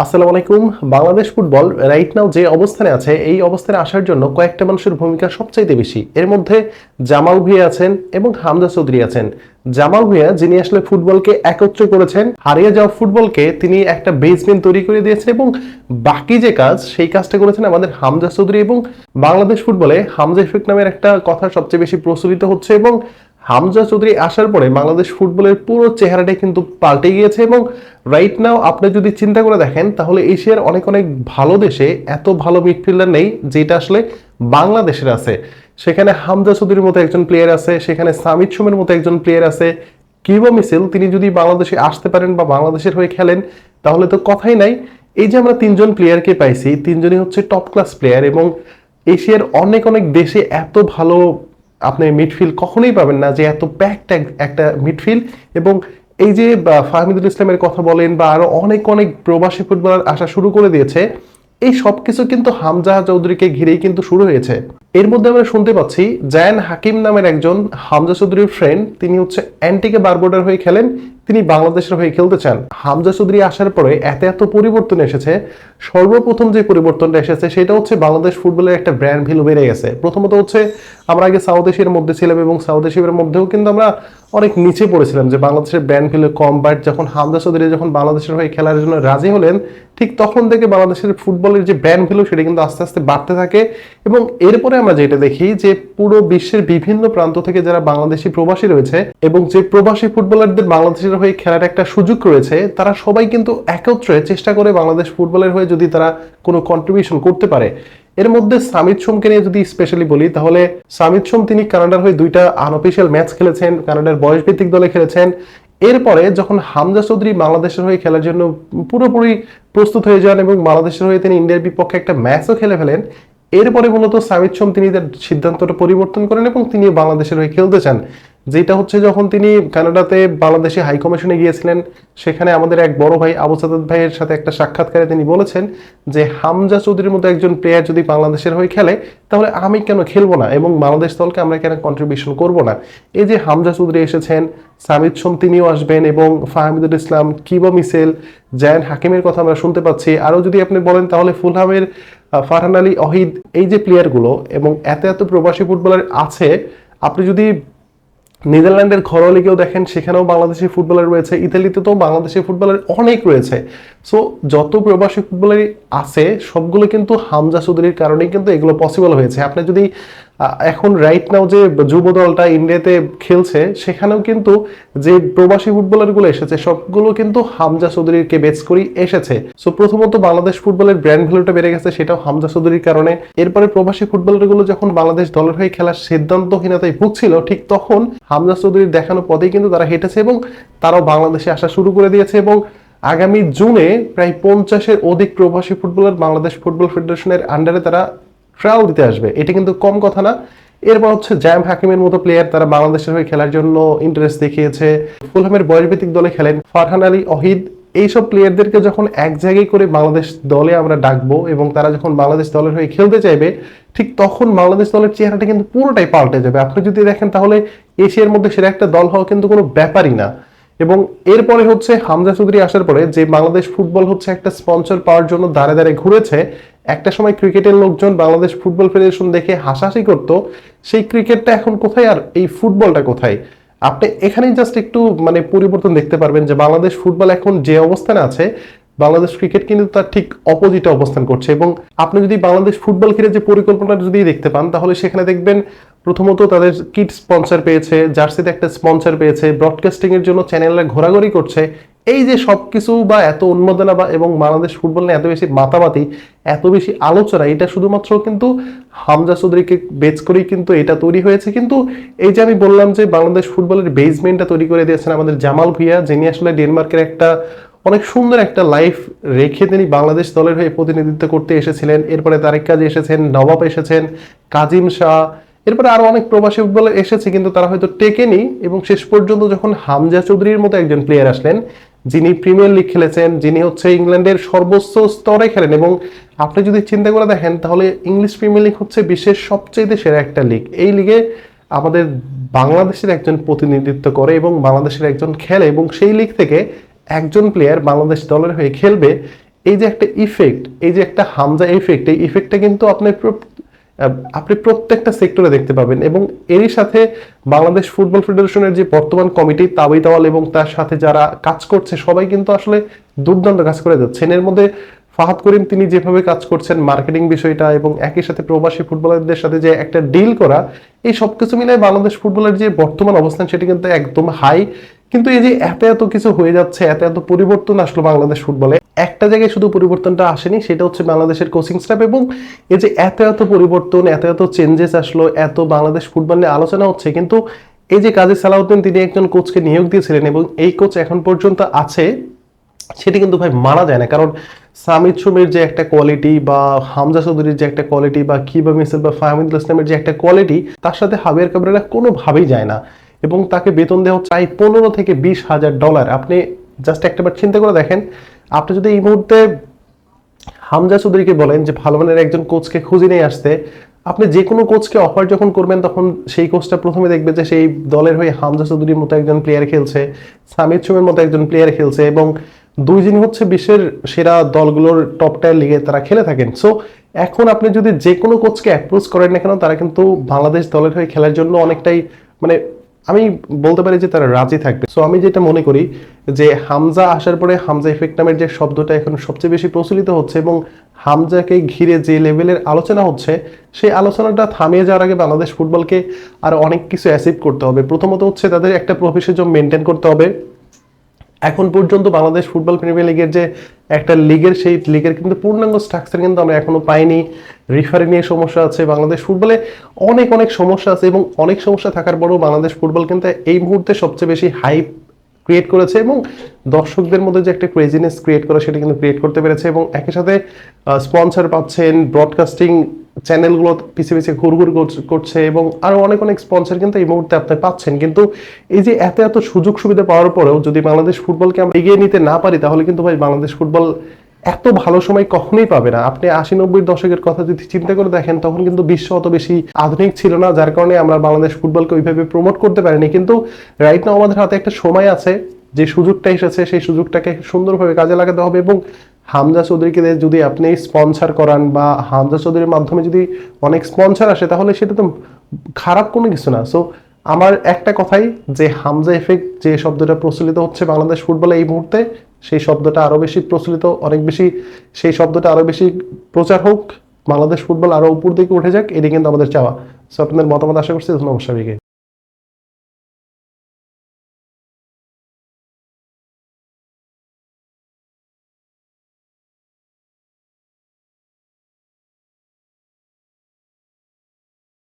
আসসালামু আলাইকুম। Bangladesh football right now যে অবস্থানে আছে এই অবস্থানে আসার জন্য কয়েকটা মানুষের ভূমিকা সবচাইতে বেশি। এর মধ্যে জামাল ভুঁইয়া আছেন এবং হামজা চৌধুরী আছেন। জামাল ভুঁইয়া যিনি আসলে ফুটবলকে একত্র করেছেন, হারিয়ে যাওয়া ফুটবলকে তিনি একটা বেসমেন্ট তৈরি করে দিয়েছেন এবং বাকি যে কাজ সেই কাজটা করেছেন আমাদের হামজা চৌধুরী। এবং বাংলাদেশ ফুটবলে হামজা ইফেক্ট নামের একটা কথা সবচেয়ে বেশি প্রচলিত হচ্ছে এবং হামজা চৌধুরী আসার পরে বাংলাদেশ ফুটবলের পুরো চেহারাটাই কিন্তু পাল্টে গিয়েছে। এবং রাইট নাও আপনি যদি চিন্তা করে দেখেন তাহলে এশিয়ার অনেক অনেক ভালো দেশে এত ভালো মিডফিল্ডার নেই যেটা আসলে বাংলাদেশের আছে। সেখানে হামজা চৌধুরীর মতো একজন প্লেয়ার আছে, সেখানে সামিদ সোমের মতো একজন প্লেয়ার আছে। কিবা মিছিল তিনি যদি বাংলাদেশে আসতে পারেন বা বাংলাদেশের হয়ে খেলেন তাহলে তো কথাই নাই। এই যে আমরা তিনজন প্লেয়ারকে পাইছি, তিনজনই হচ্ছে টপ ক্লাস প্লেয়ার এবং এশিয়ার অনেক অনেক দেশে এত ভালো আপনি মিডফিল্ড কখনোই পাবেন না যে এত প্যাকড একটা মিডফিল্ড। এবং এই যে ফাহমিদুল ইসলামের কথা বলেন বা আরো অনেক অনেক প্রবাসী ফুটবলার আসা শুরু করে দিয়েছে, এই সবকিছু কিন্তু হামজা চৌধুরীকে ঘিরেই কিন্তু শুরু হয়েছে। এর মধ্যে আমরা শুনতে পাচ্ছি জায়ান হাকিম নামের একজন হামজা চৌধুরীর ফ্রেন্ড, তিনি হচ্ছে অ্যান্টিকে বারবোর্ডার হয়ে খেলেন, তিনি বাংলাদেশের হয়ে খেলতে চান। হামজা চৌধুরী আসার পরে এত এত পরিবর্তন এসেছে। সর্বপ্রথম যে পরিবর্তনটা এসেছে সেটা হচ্ছে বাংলাদেশ ফুটবলের একটা ব্র্যান্ড ভ্যালু বেড়ে গেছে। প্রথমত হচ্ছে আমরা আগে সাউথ এশিয়ার মধ্যে ছিলাম এবং সাউথ এশিয়ার মধ্যেও কিন্তু আমরা অনেক নিচে পড়েছিলাম যে বাংলাদেশের ব্র্যান্ড ভ্যালু কম। বাট যখন হামজা চৌধুরী যখন বাংলাদেশের হয়ে খেলার জন্য রাজি হলেন, ঠিক তখন থেকে বাংলাদেশের ফুটবলের যে ব্র্যান্ড ভ্যালু সেটা কিন্তু আস্তে আস্তে বাড়তে থাকে। এবং এরপরে আমরা যেটা দেখি যে পুরো বিশ্বের বিভিন্ন প্রান্ত থেকে যারা বাংলাদেশি প্রবাসী রয়েছে এবং যে প্রবাসী ফুটবলারদের বাংলাদেশের হয়ে খেলার একটা সুযোগ রয়েছে, তারা সবাই কিন্তু একত্রে চেষ্টা করে বাংলাদেশ ফুটবলের হয়ে যদি তারা কোনো কন্ট্রিবিউশন করতে পারে। এর মধ্যে সামিদ সোমকে নিয়ে যদি স্পেশালি বলি তাহলে সামিদ সোম তিনি কানাডার হয়ে 2টা আনঅফিশিয়াল ম্যাচ খেলেছেন, কানাডার বয়সভিত্তিক দলে খেলেছেন। এরপরে যখন হামজা চৌধুরী বাংলাদেশের হয়ে খেলার জন্য পুরোপুরি প্রস্তুত হয়ে যান এবং বাংলাদেশের হয়ে তিনি ইন্ডিয়ার বিপক্ষে একটা ম্যাচও খেলে ফেলেন, এরপরে মূলত সামিদ সোম তিনি তার সিদ্ধান্তটা পরিবর্তন করেন এবং তিনি বাংলাদেশের হয়ে খেলতে চান। যেটা হচ্ছে যখন তিনি কানাডাতে বাংলাদেশে হাই কমিশনে গিয়েছিলেন, সেখানে আমাদের এক বড় ভাই আবু সাদাত ভাইয়ের সাথে একটা সাক্ষাৎকারে তিনি বলেছেন যে হামজা চৌধুরীর মতো একজন প্লেয়ার যদি বাংলাদেশের হয়ে খেলে তাহলে আমি কেন খেলবো না এবং বাংলাদেশ দলকে আমরা কেন কন্ট্রিবিউশন করব না। এই যে হামজা চৌধুরী এসেছেন, সামিদ সোম তিনিও আসবেন এবং ফাহমিদুল ইসলাম, কিবা মিসেল, জায়ান হাকিমের কথা আমরা শুনতে পাচ্ছি। আরও যদি আপনি বলেন তাহলে ফুলহামের ফারহান আলী অহিদ, এই যে প্লেয়ারগুলো এবং এত এত প্রবাসী ফুটবলার আছে। আপনি যদি নেদারল্যান্ডের ঘরোয়া লিগেও দেখেন সেখানেও বাংলাদেশি ফুটবলার রয়েছে, ইতালিতে তো বাংলাদেশি ফুটবলার অনেক রয়েছে। সো যত প্রবাসী ফুটবলারই আছে সবগুলো কিন্তু হামজা চৌধুরীর কারণেই কিন্তু এগুলো পসিবল হয়েছে। আপনি যদি এখন রাইট নাও যে যুব দলটা ইন্ডিয়াতে খেলছে সেখানেও কিন্তু যে প্রবাসী ফুটবলারগুলো এসেছে সবগুলো কিন্তু হামজা চৌধুরীকে বেস করেই এসেছে। সো প্রথমত বাংলাদেশ ফুটবলের ব্র্যান্ড ভ্যালুটা বেড়ে গেছে, সেটাও হামজা চৌধুরীর কারণে। এরপরে প্রবাসী ফুটবলারগুলো যখন বাংলাদেশ দলের হয়ে খেলার সিদ্ধান্তহীনতায় ভুগছিল, ঠিক তখন হামজা চৌধুরীর দেখানো পথেই কিন্তু তারা হেঁটেছে এবং তারাও বাংলাদেশে আসা শুরু করে দিয়েছে। এবং আগামী জুনে প্রায় 50-এর অধিক প্রবাসী ফুটবলার বাংলাদেশ ফুটবল ফেডারেশনের আন্ডারে তারা ট্রায়াল দিতে আসবে, এটা কিন্তু কম কথা না। এরপর হচ্ছে জায়াম হাকিমের মতো প্লেয়ার তারা বাংলাদেশের হয়ে খেলার জন্য ইন্টারেস্ট দেখিয়েছে। ফুলহামের বয়সভিত্তিক দলে খেলেন ফারহান আলী অহিদ। এইসব প্লেয়ারদেরকে যখন এক জায়গায় করে বাংলাদেশ দলে আমরা ডাকবো এবং তারা যখন বাংলাদেশ দলের হয়ে খেলতে চাইবে, ঠিক তখন বাংলাদেশ দলের চেহারাটা কিন্তু পুরোটাই পাল্টে যাবে। আপনি যদি দেখেন তাহলে এশিয়ার মধ্যে সেটা একটা দল হওয়া কিন্তু কোনো ব্যাপারই না। এবং এরপরে হচ্ছে হামজা চৌধুরী আসার পরে যে বাংলাদেশ ফুটবল হচ্ছে একটা স্পন্সর পাওয়ার জন্য দাঁড়ে দাঁড়ে ঘুরেছে। একটা সময় ক্রিকেটের লোকজন বাংলাদেশ ফুটবল ফেডারেশন দেখে হাসাহাসি করতো, সেই ক্রিকেটটা এখন কোথায় আর এই ফুটবলটা কোথায়। আপনি এখানেই জাস্ট একটু পরিবর্তন দেখতে পারবেন যে বাংলাদেশ ফুটবল এখন যে অবস্থানে আছে, বাংলাদেশ ক্রিকেট কিন্তু তার ঠিক অপোজিটে অবস্থান করছে। এবং আপনি যদি বাংলাদেশ ফুটবল ঘিরে যে পরিকল্পনাটা যদি দেখতে পান তাহলে সেখানে দেখবেন প্রথমত তাদের কিট স্পন্সর পেয়েছে, জার্সিতে একটা স্পন্সর পেয়েছে, ব্রডকাস্টিং এর জন্য চ্যানেলরা ঘোরাঘুরি করছে। এই যে সবকিছু বা এত উন্মাদনা বা এবং বাংলাদেশ ফুটবল নিয়ে এত বেশি মাতামাতি, এত বেশি আলোচনা, এটা শুধুমাত্র কিন্তু হামজা চৌধুরীকে বেচ করেই কিন্তু এটা তৈরি হয়েছে। কিন্তু এই যে আমি বললাম যে বাংলাদেশ ফুটবলের বেসমেন্টটা তৈরি করে দিয়েছেন আমাদের জামাল ভুঁইয়া, যিনি আসলে ডেনমার্কের একটা অনেক সুন্দর একটা লাইফ রেখে তিনি বাংলাদেশ দলের হয়ে প্রতিনিধিত্ব করতে এসেছিলেন। এরপরে তারেক কাজী এসেছেন, নবাব এসেছেন, কাজিম শাহ, এরপরে আরো অনেক প্রবাসী ফুটবলার এসেছে কিন্তু তারা হয়তো টেকেনি। এবং শেষ পর্যন্ত যখন হামজা চৌধুরীর মতো একজন প্লেয়ার আসলেন, যিনি প্রিমিয়ার লিগ খেলেছেন, যিনি হচ্ছে ইংল্যান্ডের সর্বোচ্চ স্তরে খেলেন। এবং আপনি যদি চিন্তা করে দেখেন তাহলে ইংলিশ প্রিমিয়ার লিগ হচ্ছে বিশ্বের সবচেয়ে সেরা একটা লিগ। এই লিগে আমাদের বাংলাদেশের একজন প্রতিনিধিত্ব করে এবং বাংলাদেশের একজন খেলে এবং সেই লিগ থেকে একজন প্লেয়ার বাংলাদেশ দলের হয়ে খেলবে, এই যে একটা ইফেক্ট, এই যে একটা হামজা ইফেক্ট, এই ইফেক্টটা কিন্তু আপনি প্রত্যেকটা সেক্টরে দেখতে পাবেন। এবং এরই সাথে বাংলাদেশ ফুটবল ফেডারেশনের যে বর্তমান কমিটি তাবিদ আওয়াল এবং তার সাথে যারা কাজ করছে সবাই কিন্তু আসলে দুর্দান্ত কাজ করে যাচ্ছেন। এর মধ্যে ফাহাদ করিম তিনি যেভাবে কাজ করছেন মার্কেটিং বিষয়টা, এবং একই সাথে প্রবাসী ফুটবলারদের সাথে যে একটা ডিল করা, এই সবকিছু মিলে বাংলাদেশ ফুটবলের যে বর্তমান অবস্থান সেটি কিন্তু একদম হাই। কিন্তু এই যে এত এত কিছু হয়ে যাচ্ছে, এত এত পরিবর্তন আসলো বাংলাদেশ ফুটবলে, একটা জায়গায় শুধু পরিবর্তনটা আসেনি, সেটা হচ্ছে বাংলাদেশের কোচিং স্টাফ। এবং এই যে এত এত পরিবর্তন, এত এত চেঞ্জেস আসলো, এত বাংলাদেশ ফুটবল নিয়ে আলোচনা হচ্ছে, কিন্তু এই যে কাজী সালাউদ্দিন তিনি একজন কোচকে নিয়োগ দিয়েছিলেন এবং এই কোচ এখন পর্যন্ত আছে, সেটি কিন্তু ভাই মানা যায় না। কারণ সামিদ সুমির যে একটা কোয়ালিটি, বা হামজা চৌধুরীর যে একটা কোয়ালিটি, বা কিবা মিসেল বা ফাহমিদুল ইসলামের যে একটা কোয়ালিটি, তার সাথে হাবিয়ার কাবরেরা কোনোভাবেই যায় না। এবং তাকে বেতন দেওয়া চাই $15,000 থেকে $20,000। আপনি জাস্ট একটাবার চিন্তা করে দেখেন, আপনি যদি এই মুহূর্তে হামজা চৌধুরীকে বলেন যে ভালো মানের একজন কোচকে খুঁজে নিয়ে আসতে, আপনি যে কোনো কোচকে অফার যখন করবেন তখন সেই কোচটা প্রথমে দেখবে যে সেই দলের হয়ে হামজা চৌধুরীর মতো একজন প্লেয়ার খেলছে, সামিদ সুমের মতো একজন প্লেয়ার খেলছে, এবং দুইজনই হচ্ছে বিশ্বের সেরা দলগুলোর টপ টায়ার লিগে তারা খেলে থাকেন। সো এখন আপনি যদি যে কোনো কোচকে অ্যাপ্রোচ করেন না কেন, তারা কিন্তু বাংলাদেশ দলের হয়ে খেলার জন্য অনেকটাই, মানে আমি বলতে পারি যে তারা রাজি থাকবে। সো আমি যেটা মনে করি যে হামজা আসার পরে হামজা ইফেক্ট নামের যে শব্দটা এখন সবচেয়ে বেশি প্রচলিত হচ্ছে, এবং হামজাকে ঘিরে যে লেভেলের আলোচনা হচ্ছে, সেই আলোচনাটা থামিয়ে যাওয়ার আগে বাংলাদেশ ফুটবলকে আর অনেক কিছু অ্যাচিভ করতে হবে। প্রথমত হচ্ছে তাদের একটা প্রফেশনালিজম মেনটেন করতে হবে। এখন পর্যন্ত বাংলাদেশ ফুটবল প্রিমিয়ার লিগের যে একটা লিগের, সেই লিগের কিন্তু পূর্ণাঙ্গ স্ট্রাকচার কিন্তু আমরা এখনো পাইনি। রিফারি নিয়ে সমস্যা আছে, বাংলাদেশ ফুটবলে অনেক অনেক সমস্যা আছে, এবং অনেক সমস্যা থাকার পরেও বাংলাদেশ ফুটবল কিন্তু এই মুহূর্তে সবচেয়ে বেশি হাইপ ক্রিয়েট করেছে, এবং দর্শকদের মধ্যে যে একটা ক্রেজিনেস ক্রিয়েট করা সেটা কিন্তু ক্রিয়েট করতে পেরেছে। এবং একই সাথে স্পন্সর পাচ্ছেন, ব্রডকাস্টিং চ্যানেলগুলো পিছিয়ে পিছিয়ে ঘুরঘুর করছে, এবং আরো অনেক অনেক স্পন্সর কিন্তু এই মুহূর্তে আপনি পাচ্ছেন। কিন্তু এই যে এত এত সুযোগ সুবিধা পাওয়ার পরেও যদি বাংলাদেশ ফুটবলকে আমরা এগিয়ে নিতে না পারি, তাহলে কিন্তু ভাই বাংলাদেশ ফুটবল এত ভালো সময় কখনোই পাবে না। আপনি 80-90 দশকের কথা যদি চিন্তা করে দেখেন, তখন কিন্তু বিশ্ব অত বেশি আধুনিক ছিল না, যার কারণে আমরা বাংলাদেশ ফুটবলকে ওইভাবে প্রমোট করতে পারিনি। কিন্তু রাইট নাও আমাদের হাতে একটা সময় আছে, যে সুযোগটা এসেছে সেই সুযোগটাকে সুন্দরভাবে কাজে লাগাতে হবে। এবং হামজা চৌধুরীকে যদি আপনি স্পন্সর করান, বা হামজা চৌধুরীর মাধ্যমে যদি অনেক স্পন্সর আসে, তাহলে সেটা তো খারাপ কোনো কিছু না। সো আমার একটা কথাই, যে হামজা এফেক্ট যে শব্দটা প্রচলিত হচ্ছে বাংলাদেশ ফুটবলে এই মুহূর্তে, সেই শব্দটা আরো বেশি প্রচলিত, অনেক বেশি, সেই শব্দটা আরো বেশি প্রচার হোক, বাংলাদেশ ফুটবল আরো উপর দিকে উঠে যাক, এটি কিন্তু আমাদের চাওয়া। সো আপনাদের মতামত আশা করছি। ধন্যবাদ সবাইকে।